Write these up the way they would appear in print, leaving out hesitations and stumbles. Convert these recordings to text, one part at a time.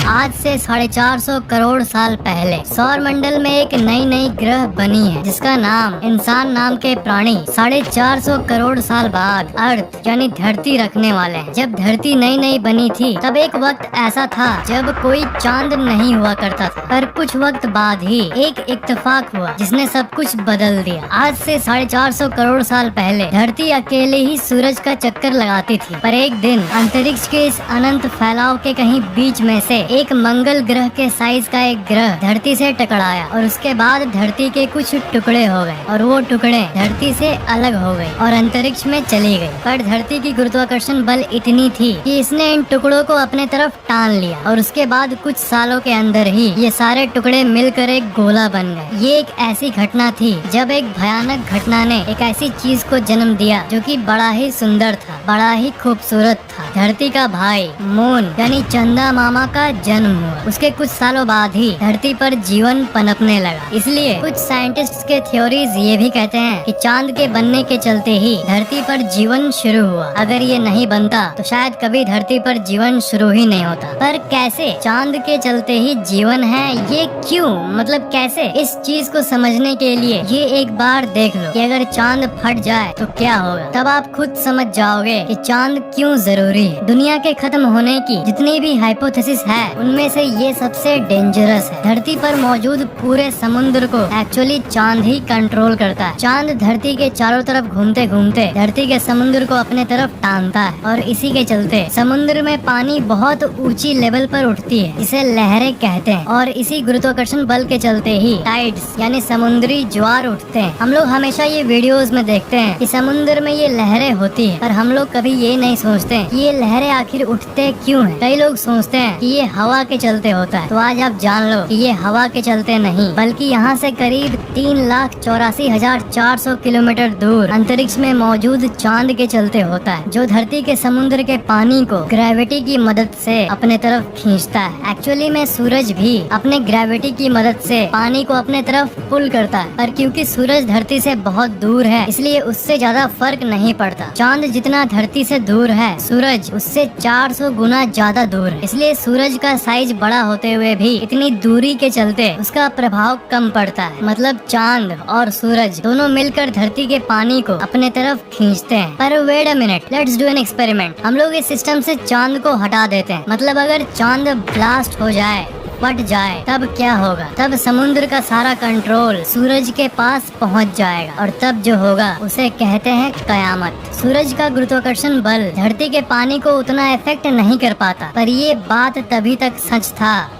आज से 450 करोड़ साल पहले सौर मंडल में एक नई ग्रह बनी है जिसका नाम इंसान नाम के प्राणी 450 करोड़ साल बाद अर्थ यानी धरती रखने वाले हैं। जब धरती नई बनी थी तब एक वक्त ऐसा था जब कोई चांद नहीं हुआ करता था, पर कुछ वक्त बाद ही एक इत्तेफाक हुआ जिसने सब कुछ बदल दिया। आज से 450 करोड़ साल पहले धरती अकेले ही सूरज का चक्कर लगाती थी, पर एक दिन अंतरिक्ष के इस अनंत फैलाव के कहीं बीच में से एक मंगल ग्रह के साइज का एक ग्रह धरती से टकराया और उसके बाद धरती के कुछ टुकड़े हो गए और वो टुकड़े धरती से अलग हो गए और अंतरिक्ष में चली गई। पर धरती की गुरुत्वाकर्षण बल इतनी थी कि इसने इन टुकड़ों को अपने तरफ टान लिया और उसके बाद कुछ सालों के अंदर ही ये सारे टुकड़े मिलकर एक गोला बन गए। ये एक ऐसी घटना थी जब एक भयानक घटना ने एक ऐसी चीज को जन्म दिया जो कि बड़ा ही सुंदर था, बड़ा ही खूबसूरत था। धरती का भाई मून यानी चंदा मामा का जन्म हुआ। उसके कुछ सालों बाद ही धरती पर जीवन पनपने लगा। इसलिए कुछ साइंटिस्ट्स के थ्योरीज ये भी कहते हैं कि चांद के बनने के चलते ही धरती पर जीवन शुरू हुआ। अगर ये नहीं बनता तो शायद कभी धरती पर जीवन शुरू ही नहीं होता। पर कैसे चांद के चलते ही जीवन है, ये क्यों, मतलब कैसे? इस चीज को समझने के लिए ये एक बार देख लो कि अगर चांद फट जाए तो क्या होगा। तब आप खुद समझ जाओगे कि चांद क्यों जरूरी है। दुनिया के खत्म होने की जितनी भी हाइपोथेसिस है उनमें से ये सबसे डेंजरस है। धरती पर मौजूद पूरे समुद्र को एक्चुअली चांद ही कंट्रोल करता है। चांद धरती के चारों तरफ घूमते घूमते धरती के समुद्र को अपने तरफ टानता है और इसी के चलते समुद्र में पानी बहुत ऊंची लेवल पर उठती है, इसे लहरें कहते हैं। और इसी गुरुत्वाकर्षण बल के चलते ही टाइड्स यानी समुद्री ज्वार उठते हैं। हम लोग हमेशा ये वीडियोस में देखते हैं कि समुद्र में ये लहरें होती है, पर हम लोग कभी ये नहीं सोचते कि ये लहरें आखिर उठते क्यों हैं। कई लोग सोचते हैं कि ये हवा के चलते होता है, तो आज आप जान लो कि ये हवा के चलते नहीं बल्कि यहाँ से करीब 3,84,400 किलोमीटर दूर अंतरिक्ष में मौजूद चांद के चलते होता है, जो धरती के समुद्र के पानी को ग्रेविटी की मदद से अपने तरफ खींचता है। एक्चुअली में सूरज भी अपने ग्रेविटी की मदद से पानी को अपने तरफ पुल करता है, पर क्योंकि सूरज धरती से बहुत दूर है इसलिए उससे ज्यादा फर्क नहीं पड़ता। चांद जितना धरती से दूर है सूरज उससे 400 गुना ज्यादा दूर है, इसलिए सूरज का साइज बड़ा होते हुए भी इतनी दूरी के चलते उसका प्रभाव कम पड़ता है। मतलब चांद और सूरज दोनों मिलकर धरती के पानी को अपने तरफ खींचते हैं। पर wait a minute, let's do an experiment. हम लोग इस सिस्टम से चांद को हटा देते हैं, मतलब अगर चांद ब्लास्ट हो जाए, फट जाए, तब क्या होगा? तब समुद्र का सारा कंट्रोल सूरज के पास पहुंच जाएगा और तब जो होगा उसे कहते हैं कयामत। सूरज का गुरुत्वाकर्षण बल धरती के पानी को उतना इफेक्ट नहीं कर पाता, पर ये बात तभी तक सच था।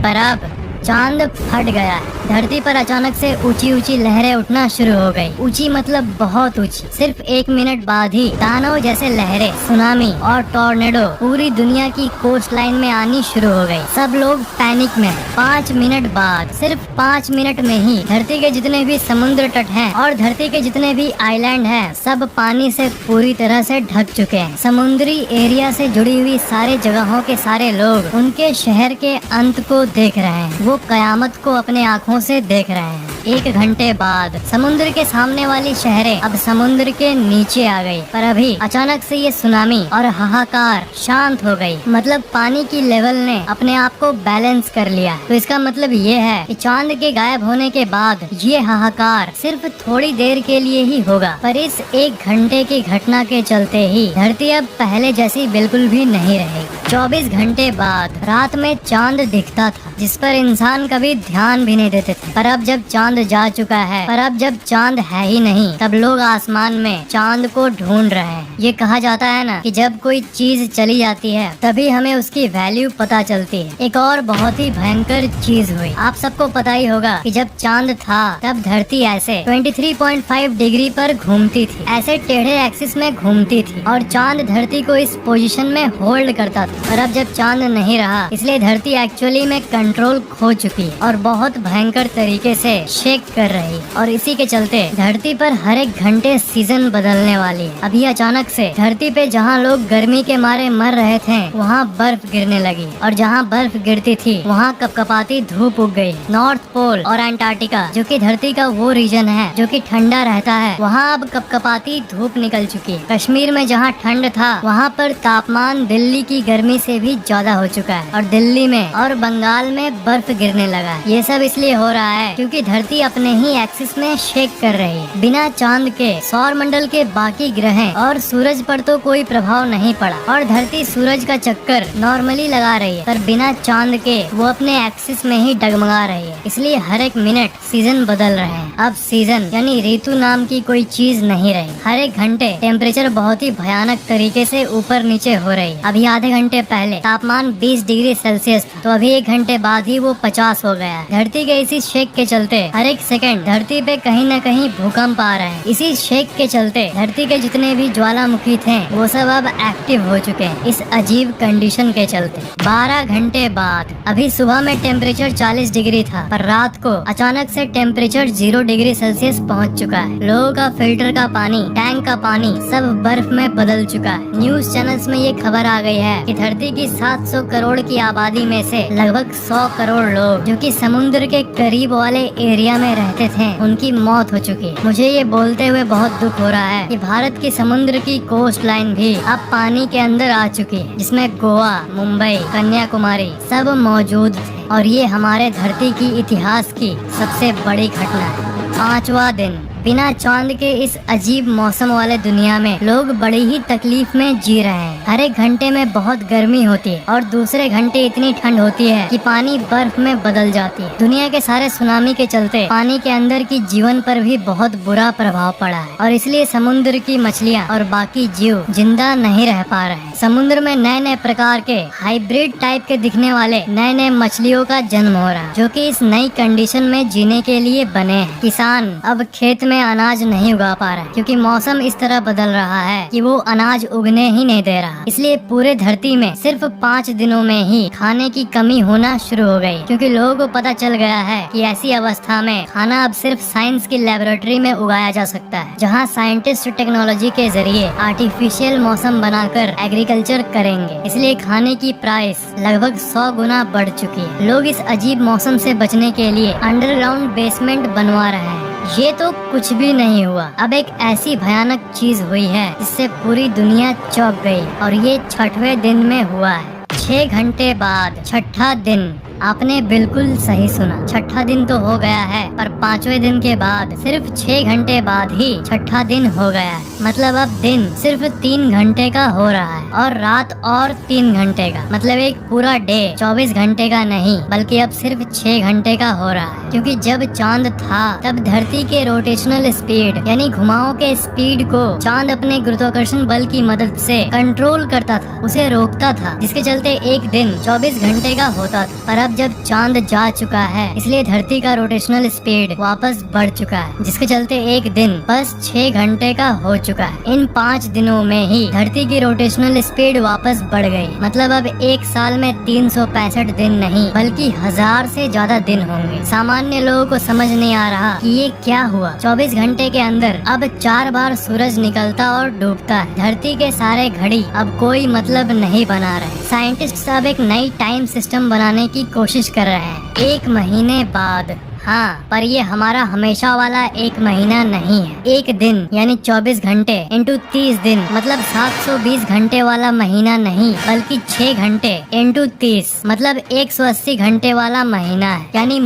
पर अब चांद फट गया है। धरती पर अचानक से ऊंची लहरें उठना शुरू हो गई। ऊंची मतलब बहुत ऊंची। सिर्फ 1 मिनट बाद ही दानव जैसे लहरें, सुनामी और टॉर्नेडो पूरी दुनिया की कोस्ट लाइन में आनी शुरू हो गई। सब लोग पैनिक में हैं। 5 मिनट बाद, सिर्फ 5 मिनट में ही धरती के जितने भी समुद्र तट हैं और धरती के जितने भी आइलैंड हैं सब पानी से पूरी तरह से ढक चुके हैं। समुद्री एरिया से जुड़ी हुई सारे जगहों के सारे लोग उनके शहर के अंत को देख रहे हैं। वो कयामत को अपने आँखों से देख रहे हैं। 1 घंटे बाद समुद्र के सामने वाली शहरें अब समुद्र के नीचे आ गई, पर अभी अचानक से ये सुनामी और हाहाकार शांत हो गई। मतलब पानी की लेवल ने अपने आप को बैलेंस कर लिया। तो इसका मतलब ये है कि चांद के गायब होने के बाद ये हाहाकार सिर्फ थोड़ी देर के लिए ही होगा, पर इस 1 घंटे की घटना के चलते ही धरती अब पहले जैसी बिल्कुल भी नहीं रहेगी। 24 घंटे बाद रात में चांद दिखता था जिस पर इंसान कभी ध्यान भी नहीं देते थे, पर अब जब चांद जा चुका है, पर अब जब चांद है ही नहीं तब लोग आसमान में चांद को ढूंढ रहे हैं। ये कहा जाता है ना कि जब कोई चीज चली जाती है तभी हमें उसकी वैल्यू पता चलती है। एक और बहुत ही भयंकर चीज हुई। आप सबको पता ही होगा कि जब चांद था तब धरती ऐसे 23.5 डिग्री पर घूमती थी, ऐसे टेढ़े एक्सिस में घूमती थी और चांद धरती को इस पोजीशन में होल्ड करता था। और अब जब चांद नहीं रहा इसलिए धरती एक्चुअली में कंट्रोल खो चुकी है और बहुत भयंकर तरीके से शेक कर रही है। और इसी के चलते धरती पर हर एक घंटे सीजन बदलने वाली है। अभी अचानक से धरती पे जहाँ लोग गर्मी के मारे मर रहे थे वहाँ बर्फ गिरने लगी और जहाँ बर्फ गिरती थी वहाँ कपकपाती धूप उग गई। नॉर्थ पोल और अंटार्कटिका जो कि धरती का वो रीजन है जो कि ठंडा रहता है वहाँ अब कपकपाती धूप निकल चुकी है। कश्मीर में जहाँ ठंड था वहाँ पर तापमान दिल्ली की गर्मी से भी ज्यादा हो चुका है और दिल्ली में और बंगाल में बर्फ गिरने लगा है। ये सब इसलिए हो रहा है क्योंकि धरती अपने ही एक्सिस में शेक कर रही है। बिना चांद के सौर मंडल के बाकी ग्रह और सूरज पर तो कोई प्रभाव नहीं पड़ा और धरती सूरज का चक्कर नॉर्मली लगा रही है, पर बिना चांद के वो अपने एक्सिस में ही डगमगा रही है। इसलिए हर एक मिनट सीजन बदल रहे हैं। अब सीजन यानी ऋतु नाम की कोई चीज नहीं रही। हर एक घंटे टेम्परेचर बहुत ही भयानक तरीके से ऊपर नीचे हो रही है। अभी आधे घंटे पहले तापमान 20 डिग्री सेल्सियस था, तो अभी एक घंटे बाद ही वो 50 हो गया है। धरती के इसी शेक के चलते हर एक सेकंड धरती पे कहीं न कहीं भूकंप आ रहे हैं। इसी शेक के चलते धरती के जितने भी ज्वालामुखी थे वो सब अब एक्टिव हो चुके हैं इस अजीब कंडीशन के चलते। 12 घंटे बाद अभी सुबह में टेम्परेचर 40 डिग्री था, पर रात को अचानक से टेम्परेचर 0 डिग्री सेल्सियस पहुंच चुका है। लोगों का फिल्टर का पानी, टैंक का पानी सब बर्फ में बदल चुका है। न्यूज चैनल्स में ये खबर आ गई है कि धरती की 700 करोड़ की आबादी में से लगभग 100 करोड़ लोग जो कि समुद्र के करीब वाले एरिया में रहते थे उनकी मौत हो चुकी है। मुझे ये बोलते हुए बहुत दुख हो रहा है कि भारत की समुद्र की कोस्ट लाइन भी अब पानी के अंदर आ चुकी है, जिसमें गोवा, मुंबई, कन्याकुमारी सब मौजूद थे और ये हमारे धरती की इतिहास की सबसे बड़ी घटना है। 5वां दिन बिना चांद के इस अजीब मौसम वाले दुनिया में लोग बड़ी ही तकलीफ में जी रहे हैं। हर एक घंटे में बहुत गर्मी होती है और दूसरे घंटे इतनी ठंड होती है कि पानी बर्फ में बदल जाती है। दुनिया के सारे सुनामी के चलते पानी के अंदर की जीवन पर भी बहुत बुरा प्रभाव पड़ा है और इसलिए समुद्र की मछलियाँ और बाकी जीव जिंदा नहीं रह पा रहे हैं। समुद्र में नए नए प्रकार के हाइब्रिड टाइप के दिखने वाले नए नए मछलियों का जन्म हो रहा है जो कि इस नई कंडीशन में जीने के लिए बने हैं। किसान अब खेत में अनाज नहीं उगा पा रहा है क्योंकि मौसम इस तरह बदल रहा है कि वो अनाज उगने ही नहीं दे रहा। इसलिए पूरे धरती में सिर्फ 5 दिनों में ही खाने की कमी होना शुरू हो गई क्योंकि लोगों को पता चल गया है कि ऐसी अवस्था में खाना अब सिर्फ साइंस की लेबोरेटरी में उगाया जा सकता है, जहाँ साइंटिस्ट टेक्नोलॉजी के जरिए आर्टिफिशियल मौसम बनाकर एग्रीकल्चर करेंगे। इसलिए खाने की प्राइस लगभग 100 गुना बढ़ चुकी है। लोग इस अजीब मौसम से बचने के लिए अंडरग्राउंड बेसमेंट बनवा रहे हैं। ये तो कुछ भी नहीं हुआ, अब एक ऐसी भयानक चीज हुई है जिससे पूरी दुनिया चौंक गई और ये 6वें दिन में हुआ है। 6 घंटे बाद 6ठा दिन। आपने बिल्कुल सही सुना, 6ठा दिन तो हो गया है, पर 5वें दिन के बाद सिर्फ 6 घंटे बाद ही 6ठा दिन हो गया है। मतलब अब दिन सिर्फ 3 घंटे का हो रहा है और रात और 3 घंटे का। मतलब एक पूरा डे 24 घंटे का नहीं बल्कि अब सिर्फ 6 घंटे का हो रहा है। क्योंकि जब चांद था तब धरती के रोटेशनल स्पीड यानी घुमाव के स्पीड को चांद अपने गुरुत्वाकर्षण बल की मदद से कंट्रोल करता था, उसे रोकता था, जिसके चलते एक दिन 24 घंटे का होता था। पर अब जब चांद जा चुका है इसलिए धरती का रोटेशनल स्पीड वापस बढ़ चुका है, जिसके चलते एक दिन बस 6 घंटे का हो चुका है। इन 5 दिनों में ही धरती की रोटेशनल स्पीड वापस बढ़ गई। मतलब अब एक साल में 365 दिन नहीं बल्कि 1000 से ज्यादा दिन होंगे। सामान्य लोगों को समझ नहीं आ रहा कि ये क्या हुआ। 24 घंटे के अंदर अब 4 बार सूरज निकलता और डूबता है। धरती के सारे घड़ी अब कोई मतलब नहीं बना रहे। साइंटिस्ट अब एक नई टाइम सिस्टम बनाने की कोशिश कर रहे हैं। 1 महीने बाद हाँ, पर ये हमारा हमेशा वाला 1 महीना नहीं है। एक दिन यानी 24 घंटे इंटू 30 दिन मतलब 720 घंटे वाला महीना नहीं बल्कि 6 घंटे इंटू 30 मतलब 180 घंटे वाला महीना है। यानी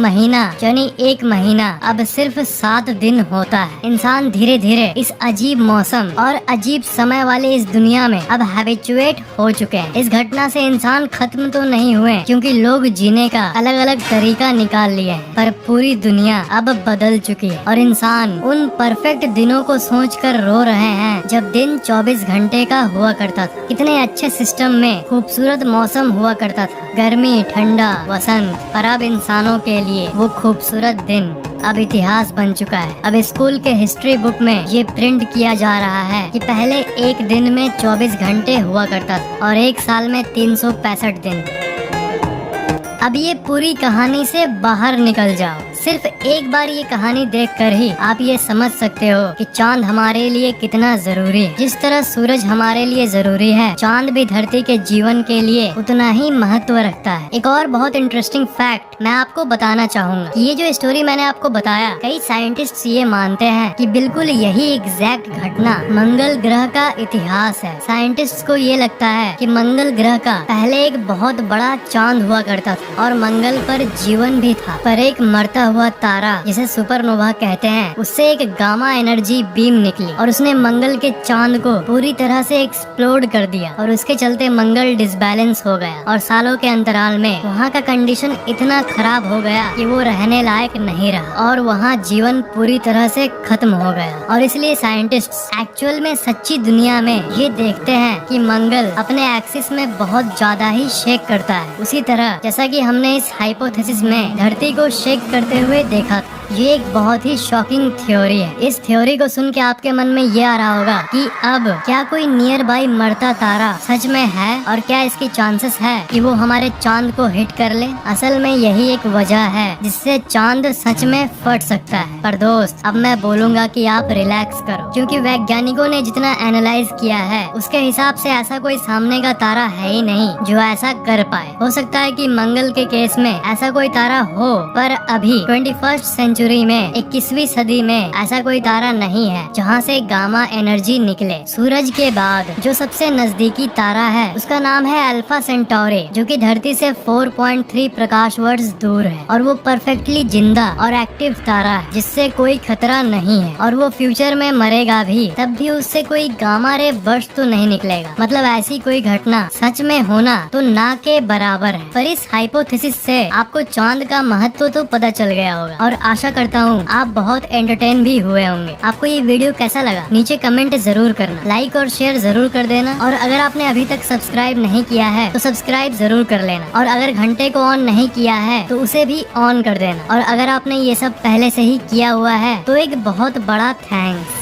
यानी 1 महीना अब सिर्फ 7 दिन होता है। इंसान धीरे धीरे इस अजीब मौसम और अजीब समय वाले इस दुनिया में अब हैबिचुएट हो चुके हैं। इस घटना से इंसान खत्म तो नहीं हुए क्योंकि लोग जीने का अलग अलग तरीका निकाल लिए हैं, पर पूरी दुनिया अब बदल चुकी है और इंसान उन परफेक्ट दिनों को सोचकर रो रहे हैं जब दिन 24 घंटे का हुआ करता था। कितने अच्छे सिस्टम में खूबसूरत मौसम हुआ करता था, गर्मी, ठंडा, वसंत। पर अब इंसानों के लिए वो खूबसूरत दिन अब इतिहास बन चुका है। अब स्कूल के हिस्ट्री बुक में ये प्रिंट किया जा रहा है कि पहले एक दिन में 24 घंटे हुआ करता था और एक साल में 365 दिन। अब ये पूरी कहानी से बाहर निकल जाओ। सिर्फ एक बार ये कहानी देखकर ही आप ये समझ सकते हो कि चांद हमारे लिए कितना जरूरी है। जिस तरह सूरज हमारे लिए जरूरी है, चांद भी धरती के जीवन के लिए उतना ही महत्व रखता है। एक और बहुत इंटरेस्टिंग फैक्ट मैं आपको बताना चाहूँगा। ये जो स्टोरी मैंने आपको बताया, कई साइंटिस्ट ये मानते हैं कि बिल्कुल यही एग्जैक्ट घटना मंगल ग्रह का इतिहास है। साइंटिस्ट को ये लगता है कि मंगल ग्रह का पहले एक बहुत बड़ा चांद हुआ करता था और मंगल पर जीवन भी था, पर एक मरता हुआ तारा जिसे सुपरनोवा कहते हैं, उससे एक गामा एनर्जी बीम निकली और उसने मंगल के चांद को पूरी तरह से एक्सप्लोड कर दिया और उसके चलते मंगल डिसबैलेंस हो गया और सालों के अंतराल में वहाँ का कंडीशन इतना खराब हो गया कि वो रहने लायक नहीं रहा और वहाँ जीवन पूरी तरह से खत्म हो गया। और इसलिए साइंटिस्ट्स एक्चुअल में सच्ची दुनिया में ये देखते हैं कि मंगल अपने एक्सिस में बहुत ज्यादा ही शेक करता है, उसी तरह जैसा कि हमने इस हाइपोथेसिस में धरती को शेक करते हुए देखा था। ये एक बहुत ही शॉकिंग थ्योरी है। इस थ्योरी को सुन के आपके मन में ये आ रहा होगा कि अब क्या कोई नियर बाई मरता तारा सच में है और क्या इसकी चांसेस है कि वो हमारे चांद को हिट कर ले। असल में यही एक वजह है जिससे चांद सच में फट सकता है। पर दोस्त, अब मैं बोलूँगा कि आप रिलैक्स करो, क्योंकि वैज्ञानिकों ने जितना एनालाइज किया है उसके हिसाब से ऐसा कोई सामने का तारा है ही नहीं जो ऐसा कर पाए। हो सकता है कि मंगल के केस में ऐसा कोई तारा हो, पर अभी 21st सेंचुरी में 21वीं सदी में ऐसा कोई तारा नहीं है जहाँ से गामा एनर्जी निकले। सूरज के बाद जो सबसे नजदीकी तारा है उसका नाम है अल्फा सेंटोरी, जो कि धरती से 4.3 प्रकाश वर्ष दूर है और वो परफेक्टली जिंदा और एक्टिव तारा है जिससे कोई खतरा नहीं है और वो फ्यूचर में मरेगा भी तब भी उससे कोई गामा रे बर्स्ट तो नहीं निकलेगा। मतलब ऐसी कोई घटना सच में होना तो ना के बराबर है। पर इस हाइपोथेसिस से आपको चांद का महत्व तो पता चल गया होगा और आशा करता हूँ आप बहुत एंटरटेन भी हुए होंगे। आपको ये वीडियो कैसा लगा नीचे कमेंट जरूर करना, लाइक और शेयर जरूर कर देना और अगर आपने अभी तक सब्सक्राइब नहीं किया है तो सब्सक्राइब जरूर कर लेना और अगर घंटे को ऑन नहीं किया है तो उसे भी ऑन कर देना और अगर आपने ये सब पहले से ही किया हुआ है तो एक बहुत बड़ा थैंक्स।